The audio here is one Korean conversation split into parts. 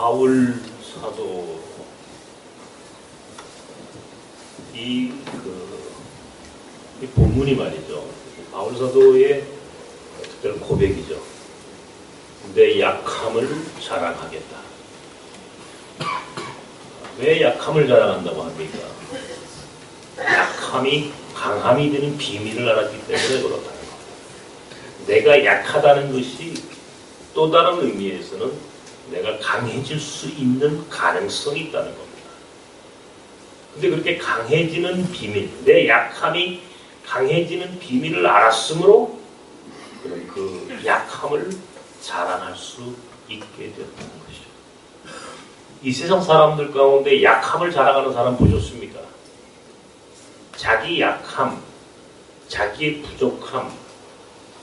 바울 사도 이 본문이 말이죠. 바울 사도의 특별한 고백이죠. 내 약함을 자랑하겠다. 왜 약함을 자랑한다고 합니까? 약함이 강함이 되는 비밀을 알았기 때문에 그렇다는 겁니다. 내가 약하다는 것이 또 다른 의미에서는 내가 강해질 수 있는 가능성이 있다는 겁니다. 근데 그렇게 강해지는 비밀, 내 약함이 강해지는 비밀을 알았으므로 그 약함을 자랑할 수 있게 되었다는 것이죠. 이 세상 사람들 가운데 약함을 자랑하는 사람 보셨습니까? 자기 약함, 자기의 부족함,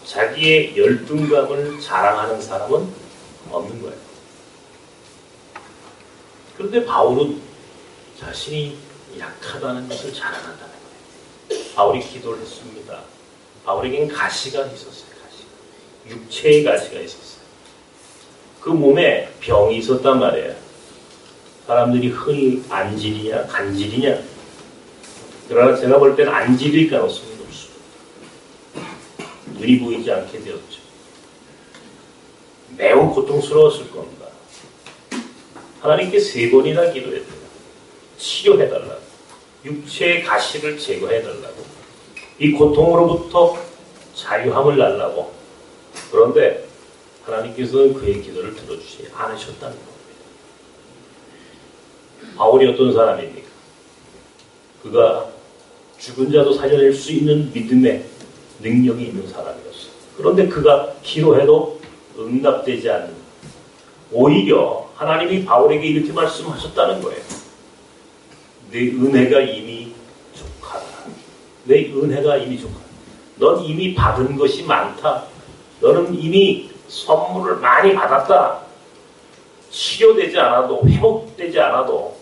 자기의 열등감을 자랑하는 사람은 없는 거예요. 그런데 바울은 자신이 약하다는 것을 자랑한다는 거예요. 바울이 기도를 했습니다. 바울에겐 가시가 있었어요. 가시. 육체의 가시가 있었어요. 그 몸에 병이 있었단 말이에요. 사람들이 흔히 안질이냐 간질이냐, 그러나 제가 볼 때는 안질일 가능성이 높습니다. 눈이 보이지 않게 되었죠. 매우 고통스러웠을 겁니다. 하나님께 3번이나 기도했대요. 치료해달라고, 육체의 가시를 제거해달라고, 이 고통으로부터 자유함을 달라고. 그런데 하나님께서는 그의 기도를 들어주지 않으셨다는 겁니다. 바울이 어떤 사람입니까? 그가 죽은 자도 살려낼 수 있는 믿음의 능력이 있는 사람이었어요. 그런데 그가 기도해도 응답되지 않는, 오히려 하나님이 바울에게 이렇게 말씀하셨다는 거예요. 내 은혜가 이미 족하다. 내 은혜가 이미 족하다. 넌 이미 받은 것이 많다. 너는 이미 선물을 많이 받았다. 치료되지 않아도, 회복되지 않아도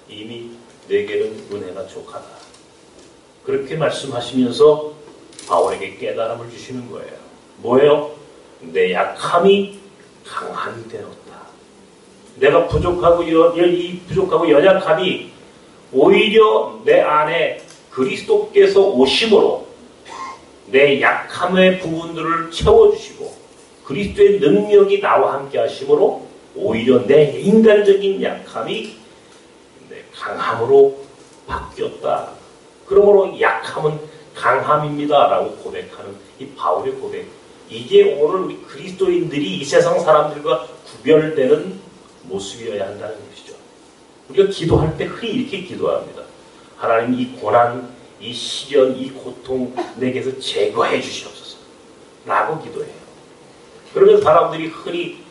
이미 내게는 은혜가 족하다. 그렇게 말씀하시면서 바울에게 깨달음을 주시는 거예요. 뭐예요? 내 약함이 강함이 되었다. 내가 부족하고 이 부족하고 연약함이 오히려 내 안에 그리스도께서 오심으로 내 약함의 부분들을 채워주시고 그리스도의 능력이 나와 함께 하심으로 오히려 내 인간적인 약함이 내 강함으로 바뀌었다. 그러므로 약함은 강함입니다 라고 고백하는 이 바울의 고백, 이게 오늘 우리 그리스도인들이 이 세상 사람들과 구별되는 모습이어야 한다는 것이죠. 우리가 기도할 때 흔히 이렇게 기도합니다. 하나님, 이 고난, 이 시련, 이 고통 내게서 제거해 주시옵소서 라고 기도해요. 그러면 사람들이 흔히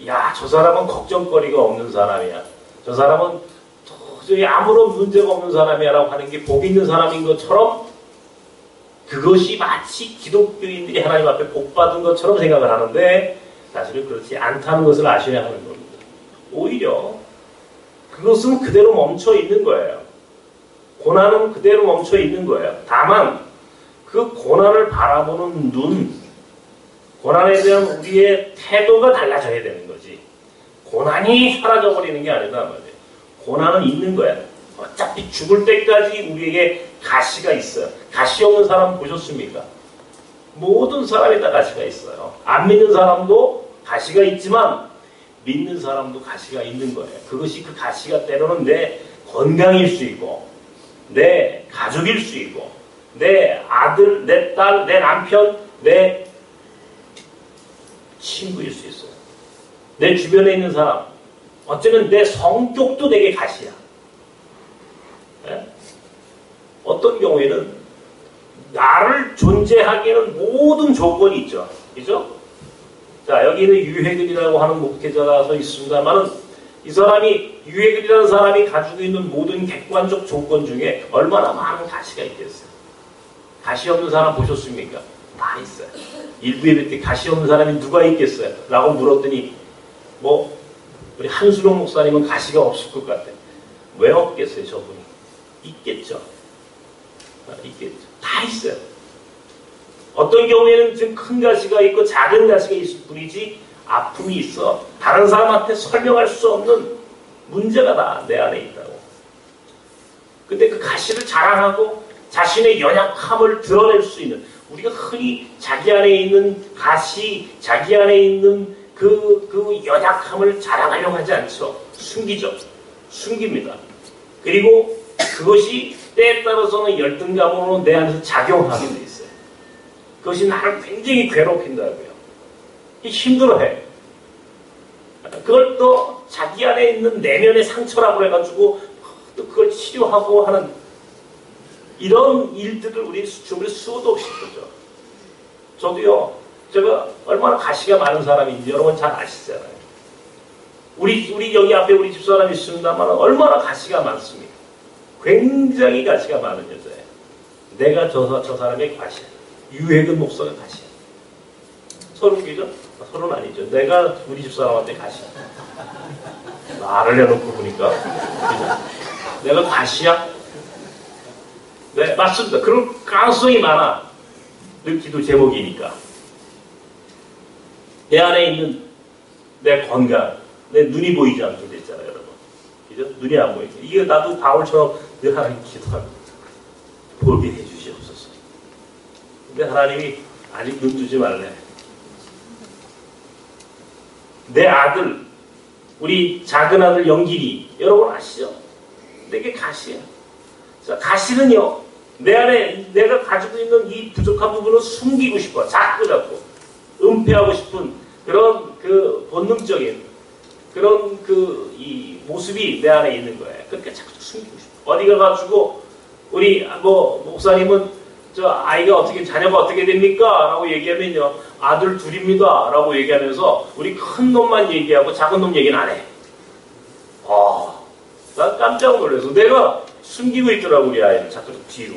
야, 저 사람은 걱정거리가 없는 사람이야, 저 사람은 도저히 아무런 문제가 없는 사람이야 라고 하는 게 복 있는 사람인 것처럼, 그것이 마치 기독교인들이 하나님 앞에 복받은 것처럼 생각을 하는데 사실은 그렇지 않다는 것을 아셔야 하는 겁니다. 오히려 그것은 그대로 멈춰 있는 거예요. 고난은 그대로 멈춰 있는 거예요. 다만 그 고난을 바라보는 눈, 고난에 대한 우리의 태도가 달라져야 되는 거지. 고난이 사라져버리는 게 아니다 말이에요. 고난은 있는 거야. 어차피 죽을 때까지 우리에게 가시가 있어요. 가시 없는 사람 보셨습니까? 모든 사람이 다 가시가 있어요. 안 믿는 사람도 가시가 있지만 믿는 사람도 가시가 있는 거예요. 그것이, 그 가시가 때로는 내 건강일 수 있고, 내 가족일 수 있고, 내 아들, 내 딸, 내 남편, 내 친구일 수 있어요. 내 주변에 있는 사람, 어쩌면 내 성격도 내게 가시야. 네? 어떤 경우에는 나를 존재하기에는 모든 조건이 있죠. 그죠? 자, 여기는 유해근이라고 하는 목회자가 서 있습니다만은 이 사람이, 유해근이라는 사람이 가지고 있는 모든 객관적 조건 중에 얼마나 많은 가시가 있겠어요. 가시 없는 사람 보셨습니까? 다 있어요. 일부 예배 때 가시 없는 사람이 누가 있겠어요? 라고 물었더니 우리 한수롱 목사님은 가시가 없을 것 같아요. 왜 없겠어요, 저분이? 있겠죠. 있겠죠. 다 있어요. 어떤 경우에는 지금 큰 가시가 있고 작은 가시가 있을 뿐이지 아픔이 있어. 다른 사람한테 설명할 수 없는 문제가 다 내 안에 있다고. 근데 그 가시를 자랑하고 자신의 연약함을 드러낼 수 있는, 우리가 흔히 자기 안에 있는 가시, 자기 안에 있는 그 연약함을 자랑하려고 하지 않죠. 숨기죠. 숨깁니다. 그리고 그것이 때에 따라서는 열등감으로 내 안에서 작용하게 돼 있어요. 그것이 나를 굉장히 괴롭힌다고요. 힘들어해. 그걸 또 자기 안에 있는 내면의 상처라고 해가지고 또 그걸 치료하고 하는 이런 일들을 우리 주변에 수도 없이 보죠. 저도요, 제가 얼마나 가시가 많은 사람인지 여러분 잘 아시잖아요. 우리 여기 앞에 우리 집사람이 있습니다만 얼마나 가시가 많습니까? 굉장히 가시가 많은 여자예요. 내가 저 사람의 가시야. 유해근 목사가 가시야. 서른이죠? 서른 아니죠. 내가 우리 집사람한테 가시야. 말을 해놓고 보니까 내가 가시야? 네, 맞습니다. 그럴 가능성이 많아. 늘 기도 제목이니까. 내 안에 있는 내 건강, 내 눈이 보이지 않게 됐잖아요, 여러분. 그죠? 눈이 안 보이죠. 이게 나도 바울처럼 늘 하나님 기도합니다. 보게 해주시옵소서. 근데 하나님이 아직 눈 주지 말래. 내 아들, 우리 작은 아들 영길이, 여러분 아시죠? 내게 가시야. 자, 가시는요, 내 안에 내가 가지고 있는 이 부족한 부분을 숨기고 싶어. 자꾸 은폐하고 싶은 그런 그 본능적인 그런 이 모습이 내 안에 있는 거예요. 그러니까 자꾸 숨기고 싶어. 어디 가가지고 우리 목사님은 자녀가 어떻게 됩니까? 라고 얘기하면요, 아들 둘입니다. 라고 얘기하면서 우리 큰 놈만 얘기하고 작은 놈 얘기는 안 해. 난 깜짝 놀라서 내가 숨기고 있더라고, 우리 아이를. 자꾸 뒤로.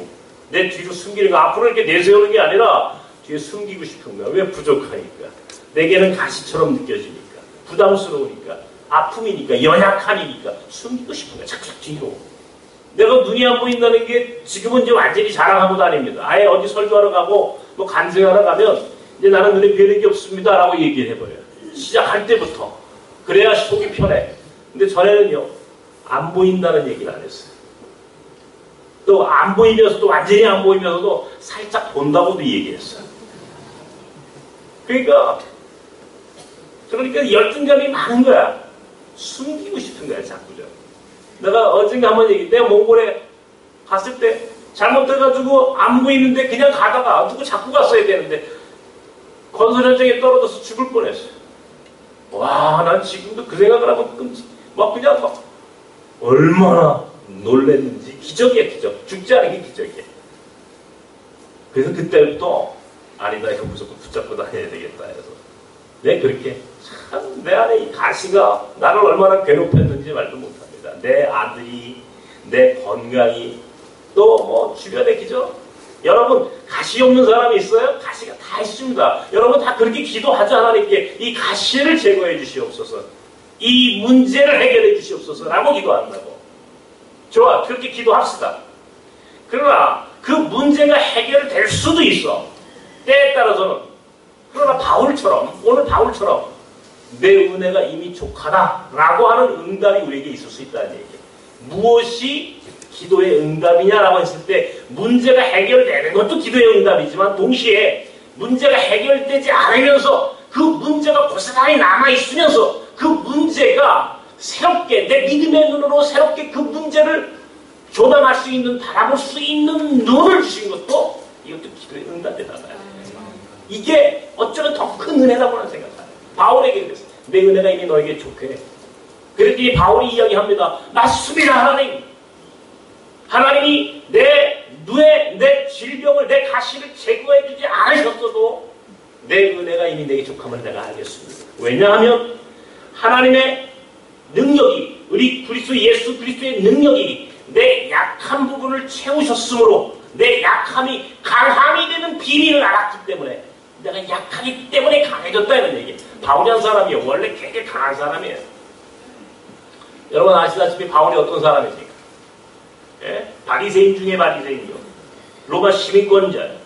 내 뒤로 숨기는 거, 앞으로 이렇게 내세우는 게 아니라 뒤에 숨기고 싶은 거야. 왜? 부족하니까. 내게는 가시처럼 느껴지니까. 부담스러우니까. 아픔이니까. 연약함이니까. 숨기고 싶은 거야. 자꾸 뒤로. 내가 눈이 안 보인다는 게 지금은 이제 완전히 자랑하고 다닙니다. 아예 어디 설교하러 가고 뭐 간증하러 가면 이제 나는 눈에 뵈는 게 없습니다. 라고 얘기를 해버려요. 시작할 때부터. 그래야 속이 편해. 근데 전에는요, 안 보인다는 얘기를 안 했어요. 또 안 보이면서도, 완전히 안 보이면서도 살짝 본다고도 얘기했어요. 그러니까 열등감이 많은 거야. 숨기고 싶은 거야, 자꾸죠. 내가 어젠가 한번 내가 몽골에 갔을 때 잘못해가지고 안 보이는데 그냥 가다가 누구 잡고 갔어야 되는데 건설 현장에 떨어져서 죽을 뻔했어요. 와, 난 지금도 그 생각을 하면 그냥 얼마나 놀랬는지. 기적이야, 기적. 죽지 않은 게 기적이야. 그래서 그때부터 아니다, 이거 무조건 붙잡고 다녀야 되겠다 해서 그렇게 참 내 안에 이 가시가 나를 얼마나 괴롭혔는지 말도 못합니다. 내 아들이, 내 건강이, 또 주변에 기죠. 여러분, 가시 없는 사람이 있어요? 가시가 다 있습니다. 여러분 다 그렇게 기도하지 하나님께 이 가시를 제거해 주시옵소서, 이 문제를 해결해 주시옵소서 라고 기도한다고. 좋아, 그렇게 기도합시다. 그러나 그 문제가 해결될 수도 있어, 때에 따라서는. 그러나 오늘 바울처럼 내 은혜가 이미 족하다라고 하는 응답이 우리에게 있을 수 있다는 얘기예요. 무엇이 기도의 응답이냐라고 했을 때 문제가 해결되는 것도 기도의 응답이지만 동시에 문제가 해결되지 않으면서 그 문제가 고스란히 남아있으면서 그 문제가 새롭게 내 믿음의 눈으로 새롭게 그 문제를 조망할 수 있는, 바라볼 수 있는 눈을 주신 것도 이것도 기도의 응답이다. 이게 어쩌면 더 큰 은혜라고 하는 생각을 해요. 바울에게 그랬어요. 내 은혜가 이미 너에게 족해. 그랬더니 바울이 이야기합니다. 맞습니다, 하나님. 하나님이 내 질병을, 내 가시를 제거해주지 않으셨어도 내 은혜가 이미 내게 족함을 내가 알겠습니다. 왜냐하면 하나님의 능력이, 우리 예수 그리스도의 능력이 내 약한 부분을 채우셨으므로 내 약함이 강함이 되는 비밀을 알았기 때문에, 내가 약하기 때문에 강해졌다는 얘기. 바울이 한 사람이요, 원래 굉장히 강한 사람이에요. 여러분 아시다시피 바울이 어떤 사람입니까? 바리새인 중에 바리새인이요, 로마 시민권자예요.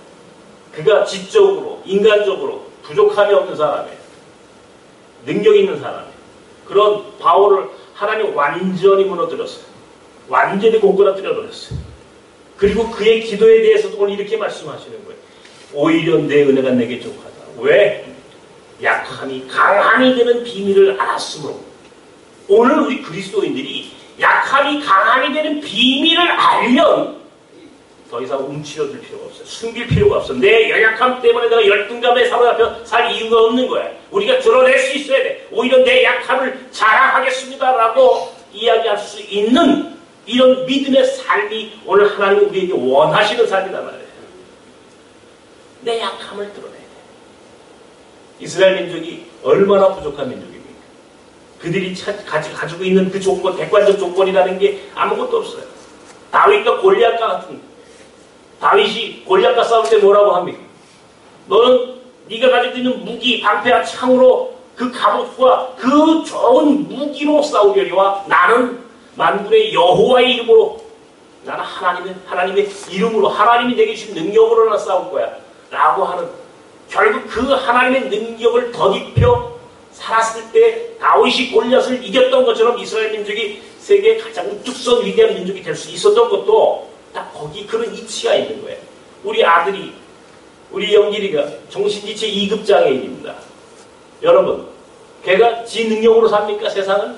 그가 지적으로, 인간적으로 부족함이 없는 사람이에요. 능력 있는 사람이에요. 그런 바울을 하나님 완전히 무너뜨렸어요. 완전히 공그라뜨려 버렸어요. 그리고 그의 기도에 대해서도 오늘 이렇게 말씀하시는 거예요. 오히려 내 은혜가 내게 족하다. 왜? 약함이 강함이 되는 비밀을 알았으므로. 오늘 우리 그리스도인들이 약함이 강함이 되는 비밀을 알면 더 이상 움츠러들 필요가 없어요. 숨길 필요가 없어. 내 연약함 때문에 내가 열등감에 사로잡혀 살 이유가 없는 거야. 우리가 드러낼 수 있어야 돼. 오히려 내 약함을 자랑하겠습니다라고 이야기할 수 있는 이런 믿음의 삶이 오늘 하나님이 우리에게 원하시는 삶이란 말이에요. 내 약함을 드러내야 돼. 이스라엘 민족이 얼마나 부족한 민족입니까? 그들이 가지고 있는 그 조건, 객관적 조건이라는 게 아무것도 없어요. 다윗과 골리앗과 같은, 다윗이 골리앗과 싸울 때 뭐라고 합니까? 너는 네가 가지고 있는 무기, 방패와 창으로 그 갑옷과 그 좋은 무기로 싸우려니와 나는 만군의 여호와의 이름으로, 나는 하나님의 이름으로, 하나님이 내게 주신 능력으로나 싸울 거야 라고 하는, 결국 그 하나님의 능력을 덧입혀 살았을 때 다윗이 골리앗을 이겼던 것처럼 이스라엘 민족이 세계의 가장 우뚝 선 위대한 민족이 될 수 있었던 것도 딱 거기 그런 이치가 있는 거예요. 우리 아들이, 우리 영길이가 정신지체 2급 장애인입니다. 여러분, 걔가 지 능력으로 삽니까, 세상은?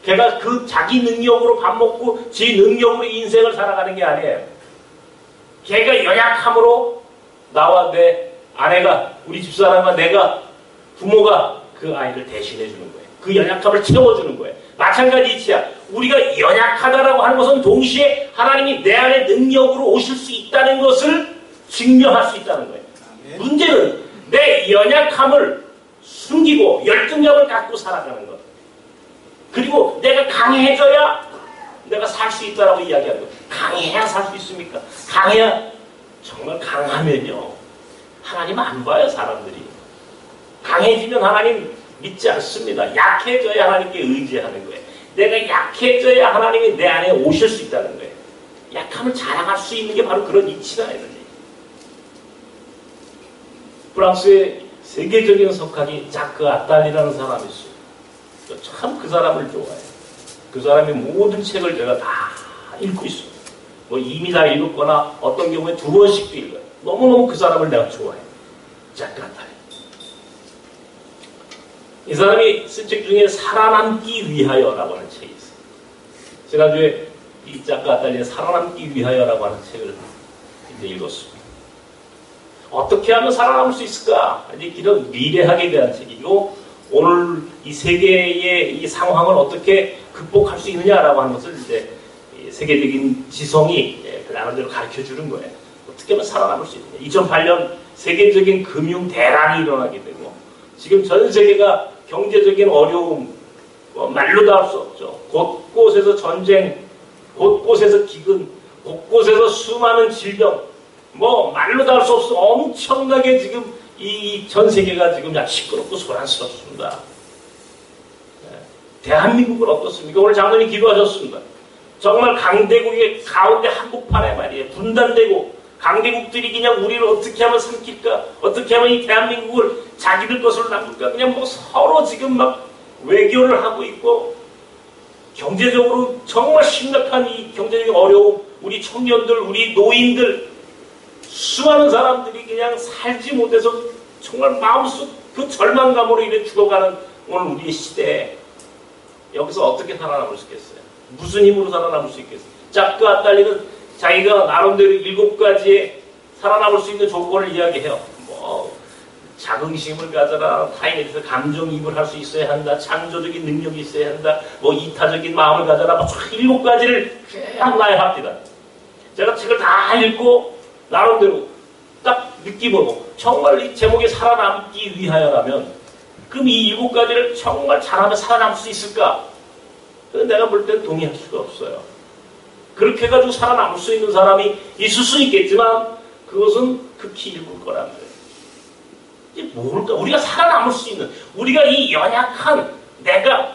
걔가 그 자기 능력으로 밥 먹고 지 능력으로 인생을 살아가는 게 아니에요. 걔가 연약함으로 나와 내 아내가, 우리 집사람과 내가, 부모가 그 아이를 대신해 주는 거예요. 그 연약함을 채워주는 거예요. 마찬가지 이치야. 우리가 연약하다라고 하는 것은 동시에 하나님이 내 안에 능력으로 오실 수 있다는 것을 증명할 수 있다는 거예요. 문제는 내 연약함을 숨기고 열등감을 갖고 살아가는 것. 그리고 내가 강해져야 내가 살 수 있다라고 이야기하는 거예요. 강해야 살 수 있습니까? 강해야, 정말 강하면요, 하나님 안 봐요, 사람들이. 강해지면 하나님 믿지 않습니다. 약해져야 하나님께 의지하는 거예요. 내가 약해져야 하나님이 내 안에 오실 수 있다는 거예요. 약함을 자랑할 수 있는 게 바로 그런 이치가 있는 거예요. 프랑스의 세계적인 석학이 자크 아탈리라는 사람이 있어요. 참 그 사람을 좋아해요. 그 사람의 모든 책을 제가 다 읽고 있어요. 뭐 이미 다 읽었거나 어떤 경우에 2번씩도 읽어요. 너무너무 그 사람을 내가 좋아해요. 자크 아탈리. 이 사람이 쓴 책 중에 살아남기 위하여라고 하는 책이 있어요. 지난주에 이 자크 아탈리의 살아남기 위하여라고 하는 책을 이제 읽었습니다. 어떻게 하면 살아남을 수 있을까? 이제 이런 미래학에 대한 책이고, 오늘 이 세계의 이 상황을 어떻게 극복할 수 있느냐라고 하는 것을 이제 세계적인 지성이 나름대로 가르쳐 주는 거예요. 어떻게 하면 살아남을 수 있느냐. 2008년 세계적인 금융 대란이 일어나게 되고, 지금 전 세계가 경제적인 어려움, 말로도 할 수 없죠. 곳곳에서 전쟁, 곳곳에서 기근, 곳곳에서 수많은 질병, 말로도 할 수 없어. 엄청나게 지금 이 전 세계가 지금 시끄럽고 소란스럽습니다. 대한민국은 어떻습니까? 오늘 장로님 기도하셨습니다. 정말 강대국의 가운데 한복판에 말이에요. 분단되고 강대국들이 그냥 우리를 어떻게 하면 삼킬까? 어떻게 하면 이 대한민국을 자기들 것으로 남길까? 그냥 서로 지금 막 외교를 하고 있고, 경제적으로 정말 심각한 이 경제적인 어려움, 우리 청년들, 우리 노인들, 수많은 사람들이 그냥 살지 못해서 정말 마음속 그 절망감으로 인해 죽어가는 오늘 우리의 시대에 여기서 어떻게 살아남을 수 있겠어요? 무슨 힘으로 살아남을 수 있겠어요? 자크 아탈리는 자기가 나름대로 7가지의 살아남을 수 있는 조건을 이야기해요. 자긍심을 가져라, 타인에 대해서 감정이입을 할 수 있어야 한다, 창조적인 능력이 있어야 한다, 이타적인 마음을 가져라, 7가지를 쭉 나열합니다. 제가 책을 다 읽고 나름대로 딱 느낌으로 정말 이 제목에 살아남기 위하여라면, 그럼 이 7가지를 정말 잘하면 살아남을 수 있을까? 내가 볼 땐 동의할 수가 없어요. 그렇게 해가지고 살아남을 수 있는 사람이 있을 수 있겠지만 그것은 극히 일부일 거란 말이에요. 이게 뭘까? 우리가 살아남을 수 있는, 우리가 이 연약한, 내가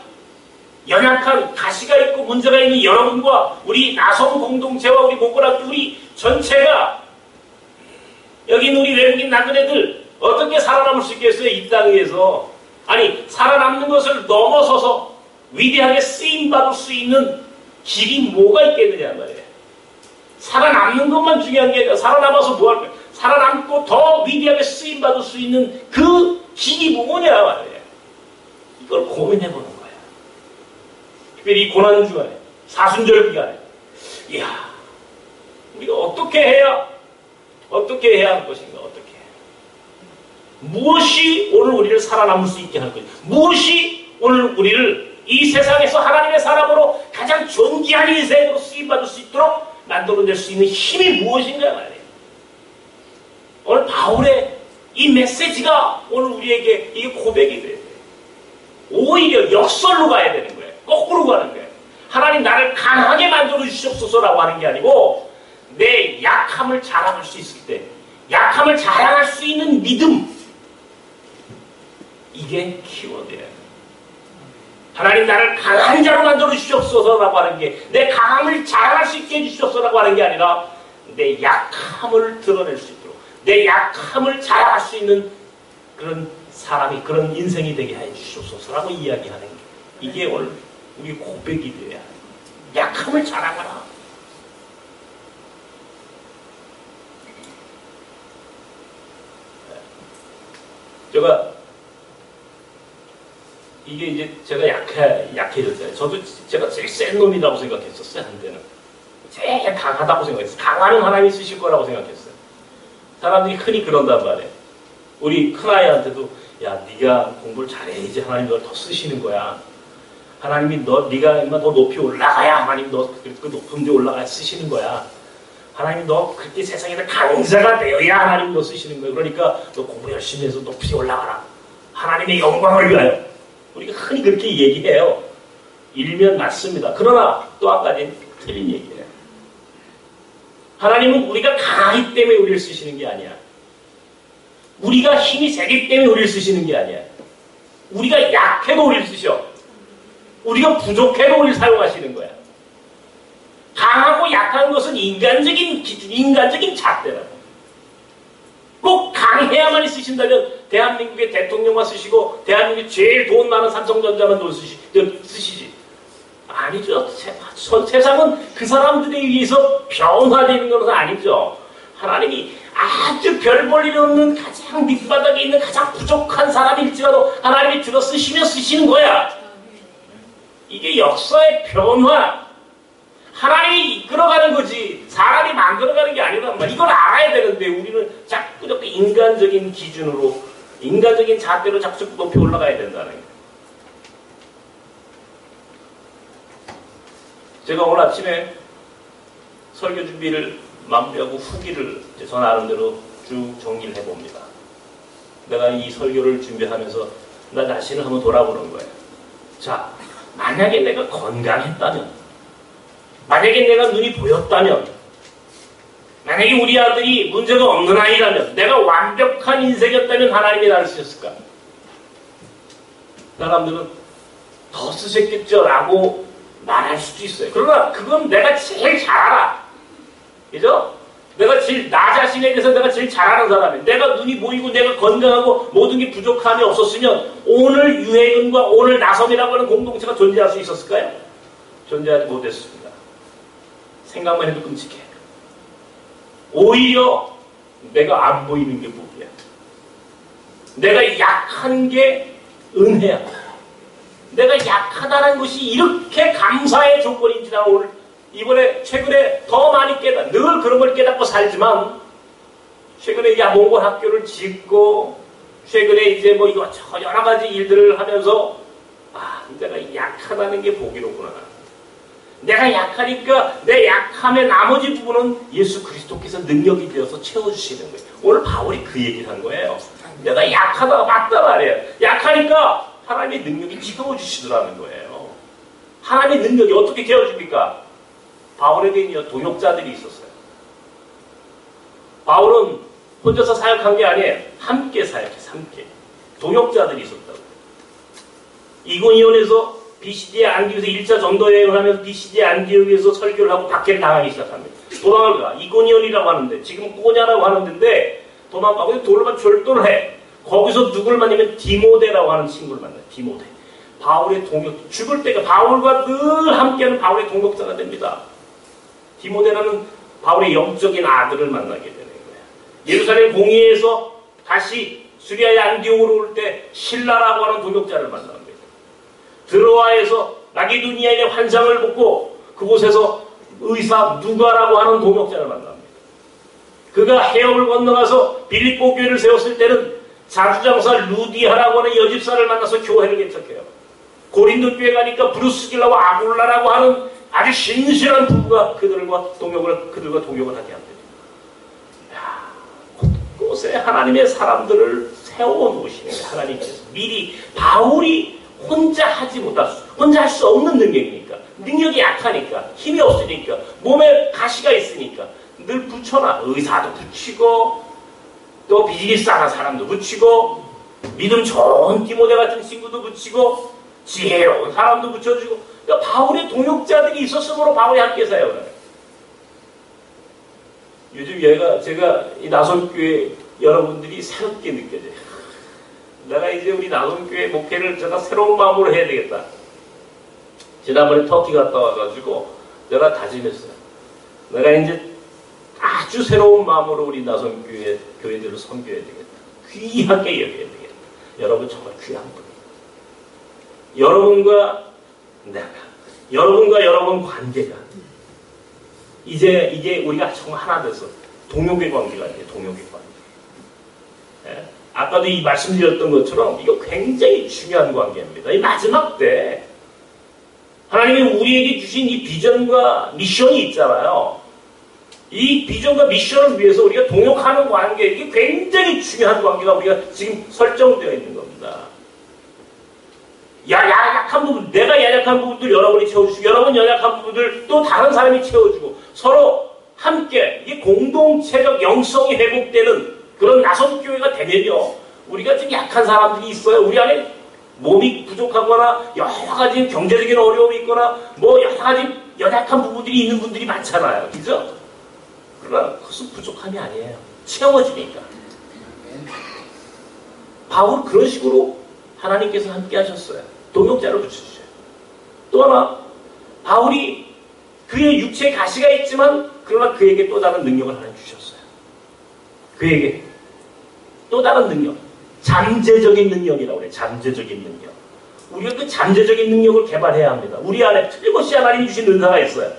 연약한 가시가 있고 문제가 있는 여러분과 우리 나성 공동체와 우리 목고락교 우리 전체가, 여기 있는 우리 외국인 나그네들 어떻게 살아남을 수 있겠어요? 이 땅 위에서. 아니, 살아남는 것을 넘어서서 위대하게 쓰임받을 수 있는 길이 뭐가 있겠느냐 말이에요. 살아남는 것만 중요한 게 아니라 살아남아서 뭐 할 거야. 살아남고 더 위대하게 쓰임받을 수 있는 그 길이 뭐냐 말이에요. 이걸 고민해보는 거야. 특별히 이 고난 주간에, 사순절 기간에, 이야, 우리가 어떻게 해야 할 것인가, 어떻게 해야. 무엇이 오늘 우리를 살아남을 수 있게 할 것인가, 무엇이 오늘 우리를 이 세상에서 하나님의 사람으로 가장 존귀한 인생으로 쓰임받을 수 있도록 만들어낼 수 있는 힘이 무엇인가 말이에요. 오늘 바울의 이 메시지가 오늘 우리에게 이게 고백이 돼야 돼요. 오히려 역설로 가야 되는 거예요. 거꾸로 가는 거예요. 하나님 나를 강하게 만들어 주시옵소서라고 하는 게 아니고 내 약함을 자랑할 수 있을 때 약함을 자랑할 수 있는 믿음, 이게 키워드예요. 하나님 나를 강한 자로 만들어 주시옵소서라고 하는 게 내 강함을 자랑할 수 있게 해주시옵소서라고 하는 게 아니라 내 약함을 드러낼 수 있도록 내 약함을 자랑할 수 있는 그런 사람이, 그런 인생이 되게 해주시옵소서라고 이야기하는 게, 이게 오늘 우리 고백이 돼야 해요. 약함을 자랑하라. 이게 이제 제가 약해졌잖아요. 저도 제가 제일 센 놈이라고 생각했었어요, 한때는. 제일 강하다고 생각했어요. 강하는 하나님이 쓰실 거라고 생각했어요. 사람들이 흔히 그런단 말이에요. 우리 큰아이한테도, 야, 네가 공부를 잘해야지 하나님 널 더 쓰시는 거야. 하나님이 네가 인마 더 높이 올라가야 하나님 너 그 높은 데 올라가야 쓰시는 거야. 하나님 너 그렇게 세상에서 강자가 되어야 하나님 너 쓰시는 거야. 그러니까 너 공부 열심히 해서 높이 올라가라. 하나님의 영광을 위하여. 우리가 흔히 그렇게 얘기해요. 일면 맞습니다. 그러나 또 한 가지 틀린 얘기예요. 하나님은 우리가 강하기 때문에 우리를 쓰시는 게 아니야. 우리가 힘이 세기 때문에 우리를 쓰시는 게 아니야. 우리가 약해도 우리를 쓰셔. 우리가 부족해도 우리를 사용하시는 거야. 강하고 약한 것은 인간적인 기준, 인간적인 잣대라고. 꼭 강해야만 쓰신다면 대한민국의 대통령만 쓰시고 대한민국의 제일 돈 많은 삼성전자만 쓰시지. 아니죠. 세상은 그 들에 의해서 변화되는 것은 아니죠. 하나님이 아주 별 볼 일 없는 가장 밑바닥에 있는 가장 부족한 사람일지라도 하나님이 들어 쓰시면 쓰시는 거야. 이게 역사의 변화. 하나님이 이끌어가는 거지 사람이 만들어가는 게 아니란 말이야. 이걸 알아야 되는데 우리는 자꾸 저렇게 인간적인 기준으로 인간적인 잣대로 자꾸 높이 올라가야 된다는 거예요. 제가 오늘 아침에 설교 준비를 마무리하고 후기를 저 나름대로 쭉 정리를 해봅니다. 내가 이 설교를 준비하면서 나 자신을 한번 돌아보는 거예요. 자, 만약에 내가 건강했다면, 만약에 내가 눈이 보였다면, 만약에 우리 아들이 문제가 없는 아이라면, 내가 완벽한 인생이었다면 하나님이 나를 쓰셨을까? 사람들은 더 쓰셨겠죠 라고 말할 수도 있어요. 그러나 그건 내가 제일 잘 알아. 그죠? 나 자신에 대해서 내가 제일 잘 아는 사람이에요. 내가 눈이 보이고 내가 건강하고 모든 게 부족함이 없었으면 오늘 유해은과 오늘 나섬이라고 하는 공동체가 존재할 수 있었을까요? 존재하지 못했습니다. 생각만 해도 끔찍해. 오히려 내가 안 보이는 게 복이야. 내가 약한 게 은혜야. 내가 약하다는 것이 이렇게 감사의 조건인지 나 오늘 최근에 더 많이 늘 그런 걸 깨닫고 살지만, 최근에 몽골 학교를 짓고, 최근에 이제 이거 여러 가지 일들을 하면서, 내가 약하다는 게 복이로구나. 내가 약하니까 내 약함의 나머지 부분은 예수 그리스도께서 능력이 되어서 채워주시는 거예요. 오늘 바울이 그 얘기를 한 거예요. 내가 약하다가 맞다 말이에요. 약하니까 하나님의 능력이 채워주시더라는 거예요. 하나님의 능력이 어떻게 채워줍니까? 바울에게 동역자들이 있었어요. 바울은 혼자서 사역한 게 아니에요. 함께 사역해서 함께. 동역자들이 있었다고. 이고니온에서 BCD의 안디옥에서 1차 전도여행을 하면서 BCD의 안디옥에서 설교를 하고 박해를 당하기 시작합니다. 도망을 가. 이고니온이라고 하는데, 지금 꼬냐라고 하는 데인데 도망가고 돌로만 절도를 해. 거기서 누굴 만나면 디모데라고 하는 친구를 만나요. 디모데. 바울의 동역, 죽을 때가 바울과 늘 함께하는 바울의 동역자가 됩니다. 디모데라는 바울의 영적인 아들을 만나게 되는 거예요. 예루살렘 공의에서 다시 수리아의 안디옥으로 올 때 신라라고 하는 동역자를 만납니다. 드로아에서 마게도니아의 환상을 보고 그곳에서 의사 누가라고 하는 동역자를 만납니다. 그가 해협을 건너가서 빌립보 교회를 세웠을 때는 자주장사 루디아라고 하는 여집사를 만나서 교회를 개척해요. 고린도 교회 가니까 브루스길라와 아굴라라고 하는 아주 신실한 부부가 그들과 동역을 하게 합니다. 곳곳에 하나님의 사람들을 세워놓으시는 거예요. 하나님께서 미리. 바울이 혼자 할 수 없는 능력이니까, 능력이 약하니까, 힘이 없으니까, 몸에 가시가 있으니까 늘 붙여놔. 의사도 붙이고 또 비즈니스 하는 사람도 붙이고 믿음 좋은 디모데 같은 친구도 붙이고 지혜로운 사람도 붙여주고. 그러니까 바울의 동역자들이 있었으므로 바울이 함께 사역을. 요즘 제가 이 나손교회 여러분들이 새롭게 느껴져요. 내가 이제 우리 나손교회 목회를 제가 새로운 마음으로 해야 되겠다. 지난번에 터키 갔다 와가지고 내가 다짐했어요. 내가 이제 아주 새로운 마음으로 우리 나손교회 교회들을 섬겨야 되겠다. 귀하게 여겨야 되겠다. 여러분 정말 귀한 분이에요. 여러분과 여러분 관계가 이제 우리가 정말 하나 돼서 동역의 관계가 돼요. 동역의 관계. 예? 아까도 이 말씀드렸던 것처럼 이거 굉장히 중요한 관계입니다. 이 마지막 때 하나님이 우리에게 주신 이 비전과 미션이 있잖아요. 이 비전과 미션을 위해서 우리가 동역하는 관계, 이게 굉장히 중요한 관계가 우리가 지금 설정되어 있는 겁니다. 약한 부분, 내가 연약한 부분들 여러분이 채워주시고, 여러분 연약한 부분들 또 다른 사람이 채워주고, 서로 함께 이게 공동체적 영성이 회복되는 그런 나선교회가 되면요, 우리가 좀 약한 사람들이 있어요. 우리 안에 몸이 부족하거나 여러 가지 경제적인 어려움이 있거나 뭐 여러 가지 연약한 부분들이 있는 분들이 많잖아요. 그죠? 그러나 그것은 부족함이 아니에요. 채워지니까. 바울 그런 식으로 하나님께서 함께 하셨어요. 동역자로 붙여주셔요. 또 하나, 바울이 그의 육체에 가시가 있지만 그러나 그에게 또 다른 능력을 하나 주셨어요. 그에게 또 다른 능력, 잠재적인 능력이라고 그래요. 잠재적인 능력. 우리가 그 잠재적인 능력을 개발해야 합니다. 우리 안에 틀림없이 하나님이 주신 은사가 있어요.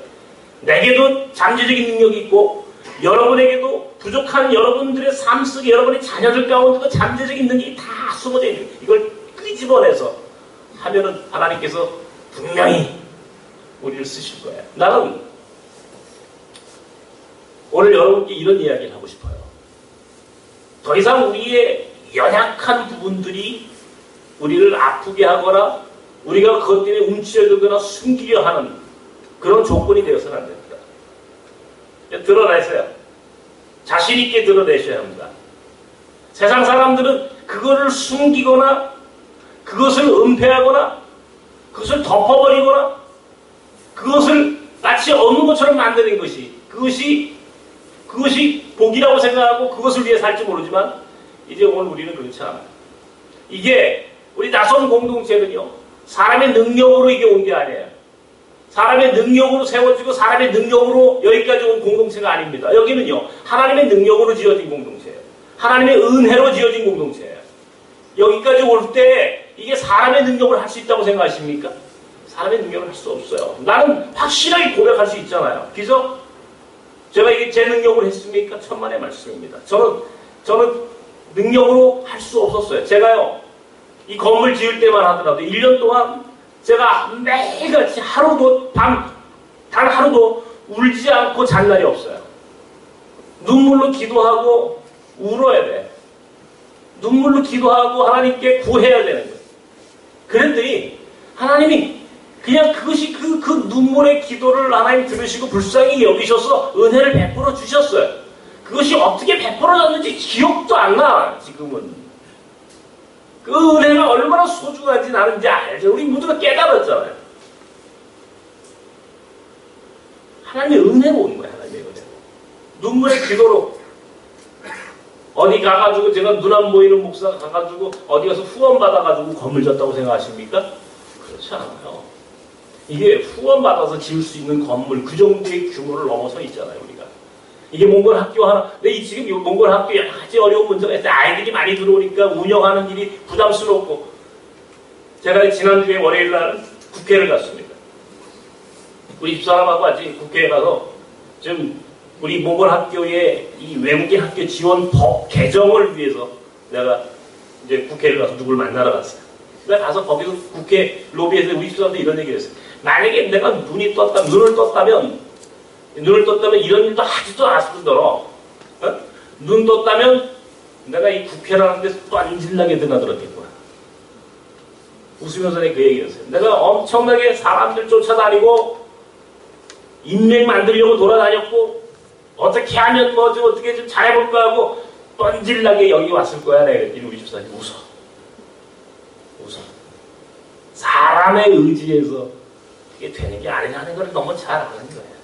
내게도 잠재적인 능력이 있고 여러분에게도 부족한 여러분들의 삶 속에 여러분의 자녀들 가운데도 잠재적인 능력이 다 숨어져 있는, 이걸 끄집어내서 하면은 하나님께서 분명히 우리를 쓰실 거예요. 나는 오늘 여러분께 이런 이야기를 하고 싶어요. 더 이상 우리의 연약한 부분들이 우리를 아프게 하거나 우리가 그것 때문에 움츠려들거나 숨기려 하는 그런 조건이 되어서는 안 됩니다. 드러내세요. 자신 있게 드러내셔야 합니다. 세상 사람들은 그거를 숨기거나 그것을 은폐하거나 그것을 덮어버리거나 그것을 마치 없는 것처럼 만드는 그것이 복이라고 생각하고 그것을 위해 살지 모르지만 이제 오늘 우리는 그렇지 않아요. 이게 우리 나선 공동체는요, 사람의 능력으로 이게 온 게 아니에요. 사람의 능력으로 세워지고 사람의 능력으로 여기까지 온 공동체가 아닙니다. 여기는요, 하나님의 능력으로 지어진 공동체예요. 하나님의 은혜로 지어진 공동체예요. 여기까지 올 때 이게 사람의 능력을 할 수 있다고 생각하십니까? 사람의 능력을 할 수 없어요. 나는 확실하게 고백할 수 있잖아요. 그래서 제가 이게 제 능력으로 했습니까? 천만의 말씀입니다. 저는 능력으로 할 수 없었어요. 제가요, 이 건물 지을 때만 하더라도 1년 동안 제가 매일같이 단 하루도 울지 않고 잔 날이 없어요. 눈물로 기도하고 울어야 돼. 눈물로 기도하고 하나님께 구해야 되는 거예요. 그랬더니 하나님이 그냥 그것이 그 눈물의 기도를 하나님 들으시고 불쌍히 여기셔서 은혜를 베풀어 주셨어요. 그것이 어떻게 베풀어졌는지 기억도 안 나, 지금은. 그 은혜가 얼마나 소중한지 나는 이제 알죠. 우리 모두가 깨달았잖아요. 하나님의 은혜로 온 거예요, 하나님의 은혜로. 눈물의 기도로. 어디 가가지고, 제가 눈 안 보이는 목사 가가지고, 어디 가서 후원 받아가지고 건물 졌다고 생각하십니까? 그렇지 않아요. 이게 후원받아서 지을 수 있는 건물 그 정도의 규모를 넘어서 있잖아요. 우리가. 이게 몽골 학교 하나, 근데 지금 이 몽골 학교에 아주 어려운 문제가 있어요. 아이들이 많이 들어오니까 운영하는 일이 부담스럽고. 제가 지난주에 월요일날 국회를 갔습니다. 우리 집사람하고 아직 국회에 가서 지금 우리 몽골 학교의 이 외국인 학교 지원 법 개정을 위해서 내가 이제 국회를 가서 누굴 만나러 갔어요. 내가 가서 거기서 국회 로비에서 우리 집사람도 이런 얘기를 했어요. 만약에 내가 눈을 떴다면 이런 일도 하지도 않았을 뿐더러 눈 떴다면 내가 이 국회라는 데서 뻔질나게 드나들었겠구나. 웃으면서 그 얘기를 했어요. 내가 엄청나게 사람들 쫓아다니고 인맥 만들려고 돌아다녔고 어떻게 하면 뭐지 어떻게 좀 잘해볼까 하고 뻔질나게 여기 왔을 거야. 내가 그랬더니 우리 집사님 웃어. 사람의 의지에서 이게 되는 게 아니라는 걸 너무 잘 아는 거예요.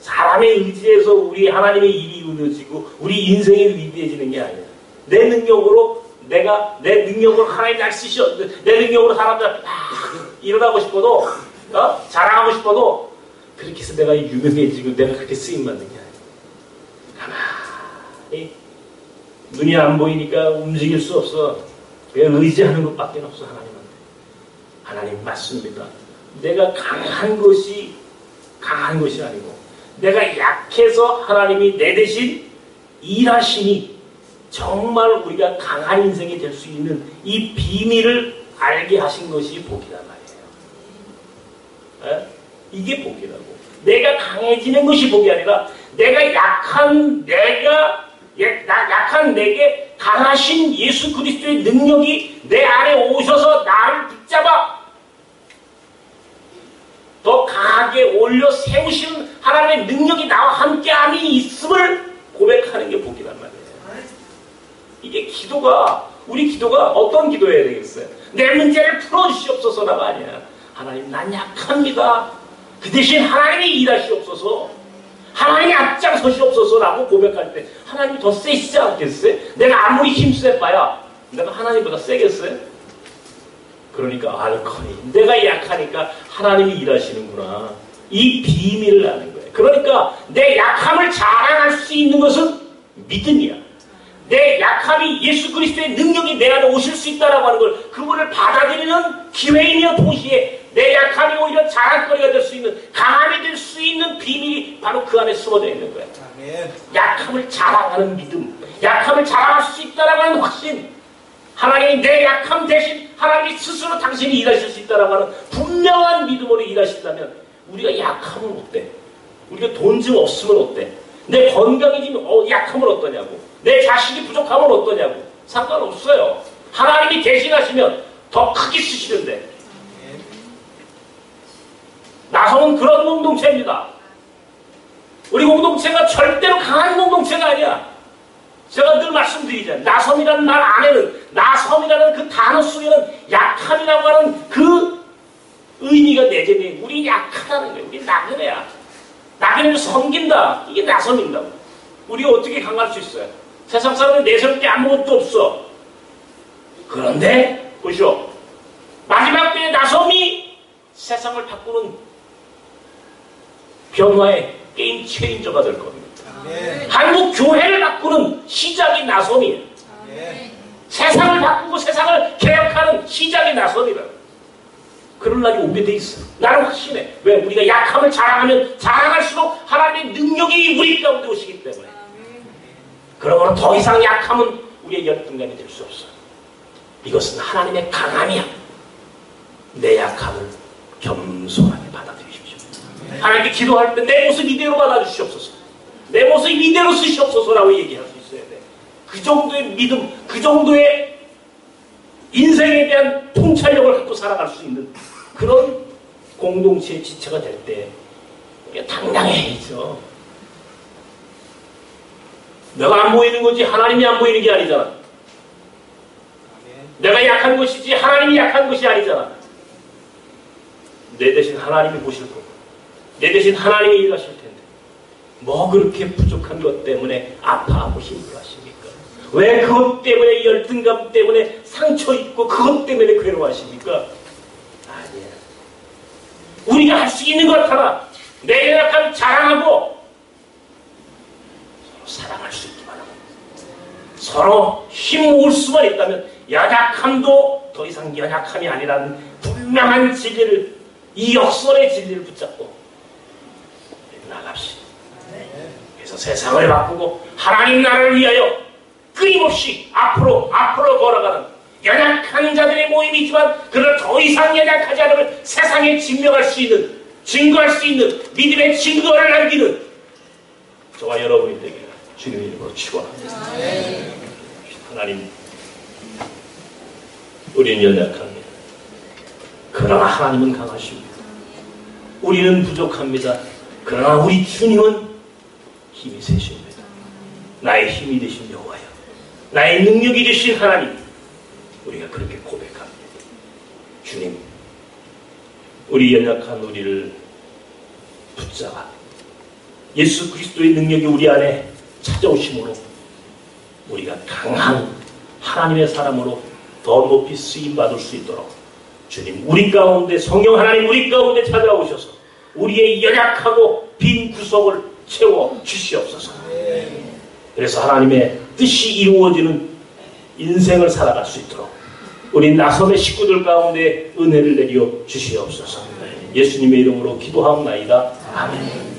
사람의 의지에서 우리 하나님의 일이 이루어지고 우리 인생이 위대해지는 게 아니야. 내 능력으로 내 능력으로 하나님 날 쓰셔. 내 능력으로 사람들 일어나고 싶어도 자랑하고 싶어도 그렇게 해서 내가 유명해지고 내가 그렇게 쓰임받는 게 아니야. 가만히 눈이 안 보이니까 움직일 수 없어. 의지하는 것밖에 없어. 하나님한테. 하나님 맞습니다. 내가 강한 것이 아니고 내가 약해서 하나님이 내 대신 일하시니 정말 우리가 강한 인생이 될 수 있는 이 비밀을 알게 하신 것이 복이란 말이에요. 이게 복이라고. 내가 강해지는 것이 복이 아니라 내가 약한 내게 강하신 예수 그리스도의 능력이 내 안에 오셔서 나를 붙잡아 더 강하게 올려 세우시는 하나님의 능력이 나와 함께함이 있음을 고백하는 게 복이란 말이에요. 이게 우리 기도가 어떤 기도해야 되겠어요? 내 문제를 풀어주시옵소서가 아니야. 하나님 난 약합니다. 그 대신 하나님이 일하시옵소서. 하나님이 앞장서시옵소서라고 고백할 때 하나님이 더 세시지 않겠어요? 내가 아무리 힘세 봐야 내가 하나님보다 세겠어요? 그러니까 알거니 내가 약하니까 하나님이 일하시는구나. 이 비밀을 아는 거예요. 그러니까 내 약함을 자랑할 수 있는 것은 믿음이야. 내 약함이 예수 그리스도의 능력이 내 안에 오실 수 있다라고 하는 걸 그분을 받아들이는 기회이며 동시에 내 약함이 오히려 자랑거리가 될 수 있는 강함이 될 수 있는 비밀이 바로 그 안에 숨어져 있는 거야. 약함을 자랑하는 믿음, 약함을 자랑할 수 있다라고 하는 확신, 하나님이 내 약함 대신 하나님이 스스로 당신이 일하실 수 있다라고 하는 분명한 믿음으로 일하신다면 우리가 약하면 어때? 우리가 돈 좀 없으면 어때? 내 건강이 좀 약하면 어떠냐고? 내 자식이 부족하면 어떠냐고? 상관없어요. 하나님이 대신하시면 더 크게 쓰시는데. 나성은 그런 공동체입니다. 우리 공동체가 절대로 강한 공동체가 아니야. 제가 늘 말씀드리잖아요. 나섬이라는 말 안에는 나섬이라는 그 단어 속에는 약함이라고 하는 그 의미가 내재돼. 우리 약하다는 거예요. 우리 나그네야. 나그네를 섬긴다. 이게 나섬인다고. 우리가 어떻게 강할 수 있어요? 세상 사람은 내세울 게 아무것도 없어. 그런데 보시오. 마지막 때의 나섬이 세상을 바꾸는 변화의 게임 체인저가 될 겁니다. 아멘. 한국 교회를 바꾸는 시작이 나섬이에요. 아멘. 세상을 바꾸고 세상을 개혁하는 시작이 나섬이라. 그런 날이 오게 돼 있어. 나는 확신해. 왜? 우리가 약함을 자랑하면 자랑할수록 하나님의 능력이 우리 가운데 오시기 때문에. 그러므로 더 이상 약함은 우리의 열등감이 될 수 없어. 이것은 하나님의 강함이야. 내 약함을 겸손하게 받아들이십시오. 하나님께 기도할 때 내 모습 이대로 받아주시옵소서. 내 모습 이대로 쓰시옵소서라고 얘기할 수 있어야 돼. 그 정도의 믿음, 그 정도의 인생에 대한 통찰력을 갖고 살아갈 수 있는 그런 공동체의 지체가 될 때 당당해야죠. 내가 안 보이는 거지 하나님이 안 보이는 게 아니잖아. 내가 약한 것이지 하나님이 약한 것이 아니잖아. 내 대신 하나님이 보실 거고 내 대신 하나님이 일하실 텐데 뭐 그렇게 부족한 것 때문에 아파하고 힘들어하십니까? 왜 그것 때문에 열등감 때문에 상처 입고 그것 때문에 괴로워하십니까? 아니에요. 우리가 할 수 있는 것 하나, 내 연약함 자랑하고 서로 사랑할 수 있기만 하고 서로 힘 모을 수만 있다면 연약함도 더 이상 연약함이 아니라는 분명한 진리를, 이 역설의 진리를 붙잡고 나갑시다. 그래서 세상을 바꾸고 하나님 나라를 위하여 끊임없이 앞으로 걸어가는 연약한 자들의 모임이지만 그러나 더 이상 연약하지 않음을 세상에 증명할 수 있는, 증거할 수 있는 믿음의 증거를 남기는 저와 여러분이 되기를 주님의 이름으로 축원합니다. 하나님, 우리는 연약합니다. 그러나 하나님은 강하십니다. 우리는 부족합니다. 그러나 우리 주님은 힘이 세십니다. 나의 힘이 되신 여호와여, 나의 능력이 되신 하나님, 우리가 그렇게 고백합니다. 주님, 우리 연약한 우리를 붙잡아 예수 그리스도의 능력이 우리 안에 찾아오심으로 우리가 강한 하나님의 사람으로 더 높이 쓰임받을 수 있도록 주님, 우리 가운데, 성령 하나님 우리 가운데 찾아오셔서 우리의 연약하고 빈 구석을 채워 주시옵소서. 그래서 하나님의 뜻이 이루어지는 인생을 살아갈 수 있도록 우리 나섬의 식구들 가운데 은혜를 내려 주시옵소서. 예수님의 이름으로 기도하옵나이다. 아멘.